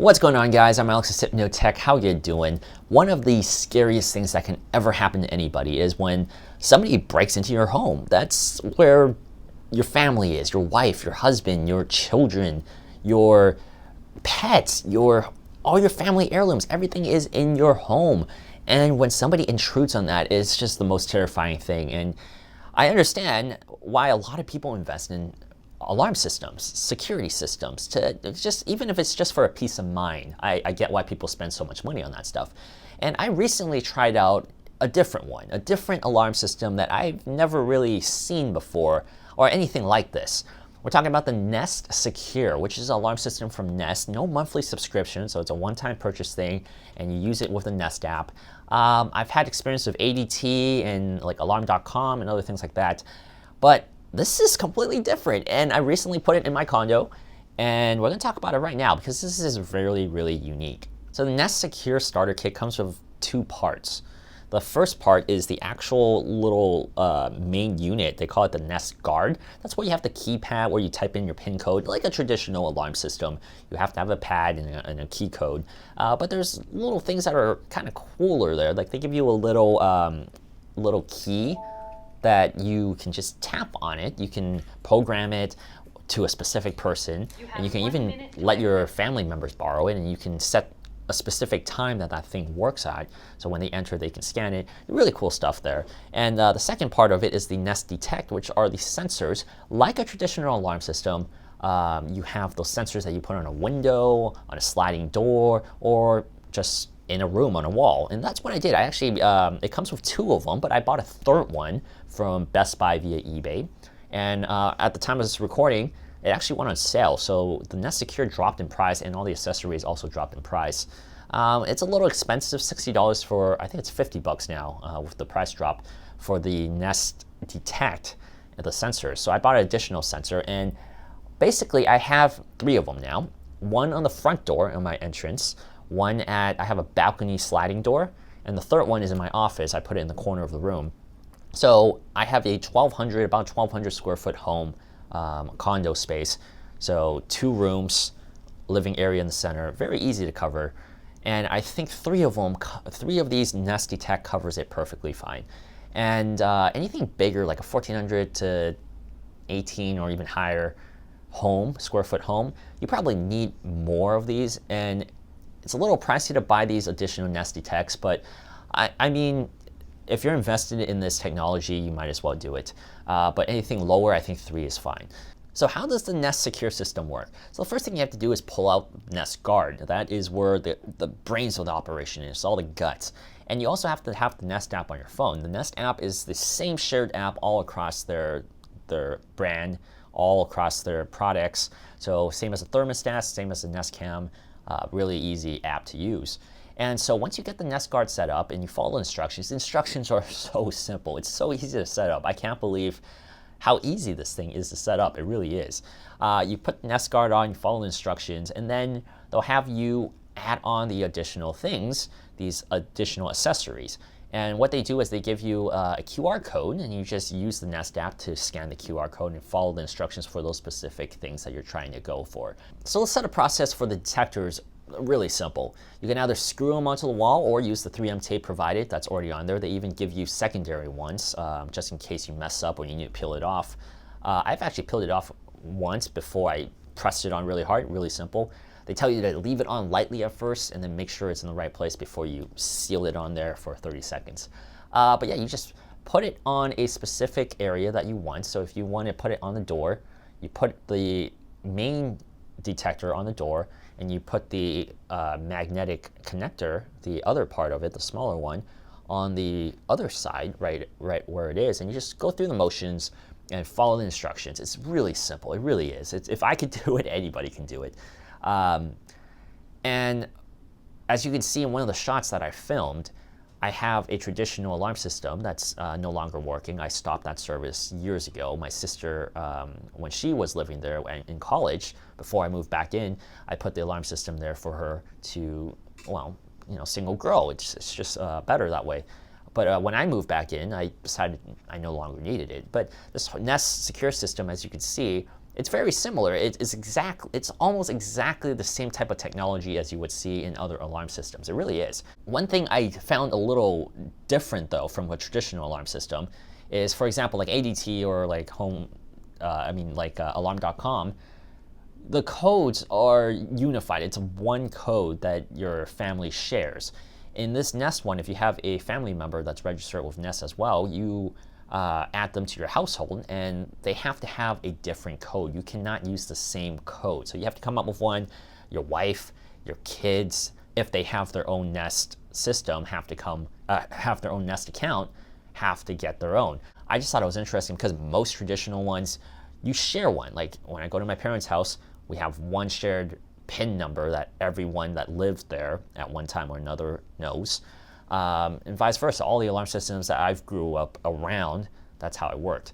What's going on, guys? I'm Alex with Tech. How you doing? One of the scariest things that can ever happen to anybody is when somebody breaks into your home. That's where your family is, your wife, your husband, your children, your pets, all your family heirlooms. Everything is in your home. And when somebody intrudes on that, it's just the most terrifying thing. And I understand why a lot of people invest in alarm systems, security systems, to just, even if it's just for a peace of mind. I get why people spend so much money on that stuff. And I recently tried out a different one, a different alarm system that I've never really seen before or anything like this. We're talking about the Nest Secure, which is an alarm system from Nest. No monthly subscription, so it's a one-time purchase thing, and you use it with the Nest app. I've had experience with ADT and like alarm.com and other things like that, but this is completely different, and I recently put it in my condo, and we're going to talk about it right now because this is really, really unique. So the Nest Secure Starter Kit comes with two parts. The first part is the actual little main unit. They call it the Nest Guard. That's where you have the keypad where you type in your PIN code, like a traditional alarm system. You have to have a pad and a key code. But there's little things that are kind of cooler there. Like they give you a little key that you can just tap on it. You can program it to a specific person, and you can even let your family members borrow it, and you can set a specific time that thing works at. So when they enter, they can scan it. Really cool stuff there. And the second part of it is the Nest Detect, which are the sensors. Like a traditional alarm system, you have those sensors that you put on a window, on a sliding door, or just in a room on a wall. And that's what I did. I actually, it comes with two of them, but I bought a third one from Best Buy via eBay. And at the time of this recording, it actually went on sale. So the Nest Secure dropped in price, and all the accessories also dropped in price. It's a little expensive, $60 for, I think it's $50 now with the price drop for the Nest Detect, the sensors. So I bought an additional sensor, and basically I have three of them now. One on the front door in my entrance, I have a balcony sliding door, and the third one is in my office. I put it in the corner of the room. So I have about 1,200 square foot home, condo space. So 2 rooms, living area in the center, very easy to cover. And I think three of these Nest Detect covers it perfectly fine. And anything bigger, like a 1,400 to 18 or even higher square foot home, you probably need more of these. And it's a little pricey to buy these additional Nest Detects, but I mean, if you're invested in this technology, you might as well do it. But anything lower, I think 3 is fine. So how does the Nest Secure system work? So the first thing you have to do is pull out Nest Guard. That is where the brains of the operation is, all the guts. And you also have to have the Nest app on your phone. The Nest app is the same shared app all across their brand, all across their products. So same as the thermostat, same as the Nest Cam. Really easy app to use. And so once you get the Nest Guard set up and you follow the instructions are so simple. It's so easy to set up. I can't believe how easy this thing is to set up. It really is. You put the Nest Guard on, you follow the instructions, and then they'll have you add on the additional things, these additional accessories. And what they do is they give you a QR code, and you just use the Nest app to scan the QR code and follow the instructions for those specific things that you're trying to go for. So let's set a process for the detectors. Really simple. You can either screw them onto the wall or use the 3M tape provided that's already on there. They even give you secondary ones just in case you mess up or you need to peel it off. I've actually peeled it off once before I pressed it on really hard. Really simple. They tell you to leave it on lightly at first and then make sure it's in the right place before you seal it on there for 30 seconds. But yeah, you just put it on a specific area that you want. So if you want to put it on the door, you put the main detector on the door, and you put the magnetic connector, the other part of it, the smaller one, on the other side, right where it is, and you just go through the motions and follow the instructions. It's really simple. It really is. If I could do it, anybody can do it. And as you can see in one of the shots that I filmed, I have a traditional alarm system that's no longer working. I stopped that service years ago. My sister, when she was living there in college, before I moved back in, I put the alarm system there for her to, well, single girl. It's just better that way. But when I moved back in, I decided I no longer needed it. But this Nest Secure system, as you can see, It's very similar. It's almost exactly the same type of technology as you would see in other alarm systems. It really is. One thing I found a little different though from a traditional alarm system is, for example, like ADT or like alarm.com, the codes are unified. It's one code that your family shares. In this Nest one, if you have a family member that's registered with Nest as well, you add them to your household and they have to have a different code. You cannot use the same code. So you have to come up with one. Your wife, your kids, if they have their own Nest system, have their own Nest account, have to get their own. I just thought it was interesting because most traditional ones, you share one. Like when I go to my parents' house, we have one shared PIN number that everyone that lived there at one time or another knows. And vice versa. All the alarm systems that I've grew up around, that's how it worked.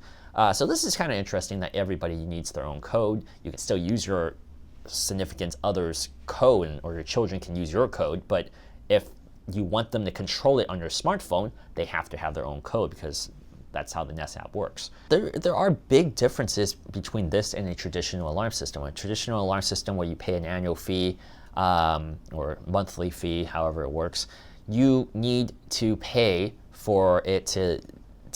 So this is kind of interesting that everybody needs their own code. You can still use your significant other's code, or your children can use your code, but if you want them to control it on your smartphone, they have to have their own code because that's how the Nest app works. There are big differences between this and a traditional alarm system. A traditional alarm system where you pay an annual fee or monthly fee, however it works, you need to pay for it to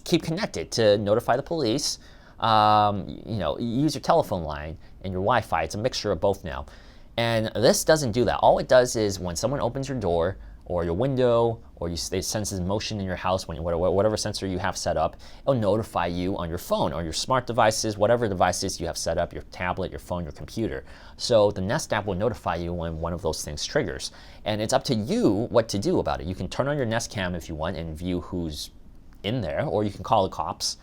keep connected, to notify the police, use your telephone line and your Wi-Fi. It's a mixture of both now. And this doesn't do that. All it does is when someone opens your door or your window, or it senses motion in your house, whatever sensor you have set up, it'll notify you on your phone or your smart devices, whatever devices you have set up, your tablet, your phone, your computer. So the Nest app will notify you when one of those things triggers. And it's up to you what to do about it. You can turn on your Nest Cam if you want and view who's in there, or you can call the cops.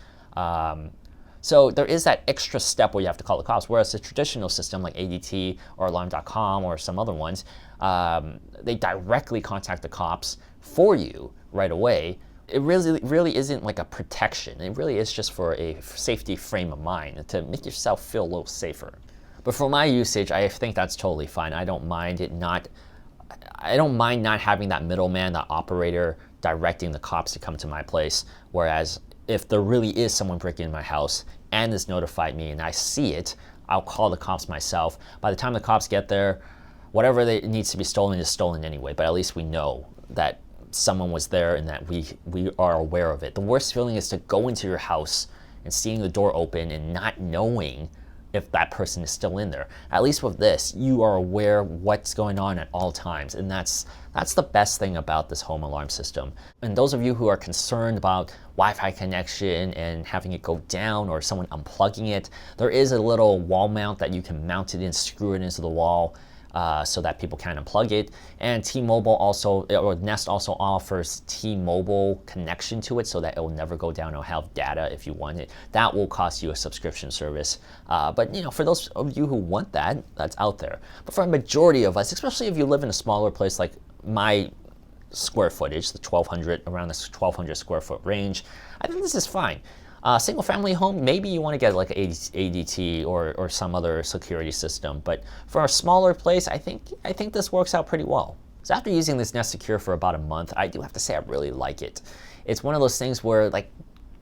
So there is that extra step where you have to call the cops, whereas a traditional system like ADT or Alarm.com or some other ones, they directly contact the cops for you right away. It really isn't like a protection. It really is just for a safety frame of mind to make yourself feel a little safer. But for my usage, I think that's totally fine. I don't mind not having that middleman, that operator directing the cops to come to my place. Whereas if there really is someone breaking in my house and has notified me and I see it, I'll call the cops myself. By the time the cops get there, whatever needs to be stolen is stolen anyway, but at least we know that someone was there and that we are aware of it. The worst feeling is to go into your house and seeing the door open and not knowing if that person is still in there. At least with this, you are aware what's going on at all times, and that's the best thing about this home alarm system. And those of you who are concerned about Wi-Fi connection and having it go down or someone unplugging it, there is a little wall mount that you can mount it in, screw it into the wall, so that people can't unplug it. And T-Mobile also, or Nest also offers T-Mobile connection to it so that it will never go down. It'll have data if you want it. That will cost you a subscription service. But for those of you who want that, that's out there. But for a majority of us, especially if you live in a smaller place like my square footage, around the 1,200 square foot range, I think this is fine. Single family home, maybe you want to get like an ADT or some other security system, but for a smaller place, I think this works out pretty well. So after using this Nest Secure for about a month, I do have to say I really like it. It's one of those things where like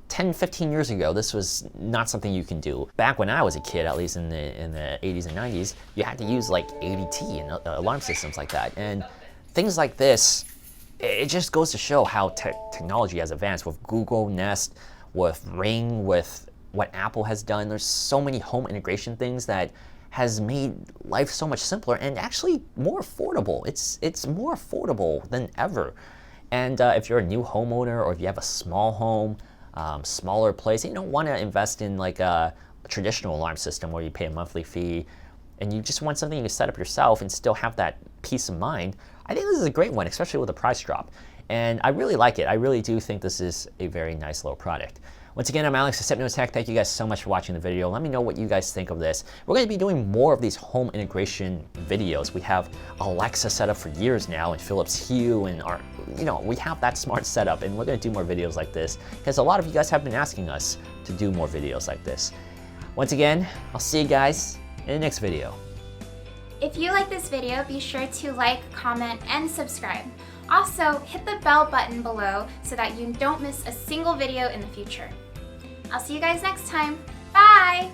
10, 15 years ago, this was not something you can do. Back when I was a kid, at least in the 80s and 90s, you had to use like ADT and alarm systems like that. And things like this, it just goes to show how technology has advanced with Google, Nest, with Ring, with what Apple has done. There's so many home integration things that has made life so much simpler and actually more affordable. It's more affordable than ever. And if you're a new homeowner or if you have a small home, smaller place, and you don't want to invest in like a traditional alarm system where you pay a monthly fee and you just want something you can set up yourself and still have that peace of mind, I think this is a great one, especially with the price drop. And I really like it. I really do think this is a very nice little product. Once again, I'm Alex with Tech. Thank you guys so much for watching the video. Let me know what you guys think of this. We're going to be doing more of these home integration videos. We have Alexa set up for years now, and Philips Hue, and we have that smart setup, and we're going to do more videos like this because a lot of you guys have been asking us to do more videos like this. Once again, I'll see you guys in the next video. If you like this video, be sure to like, comment, and subscribe. Also, hit the bell button below so that you don't miss a single video in the future. I'll see you guys next time. Bye!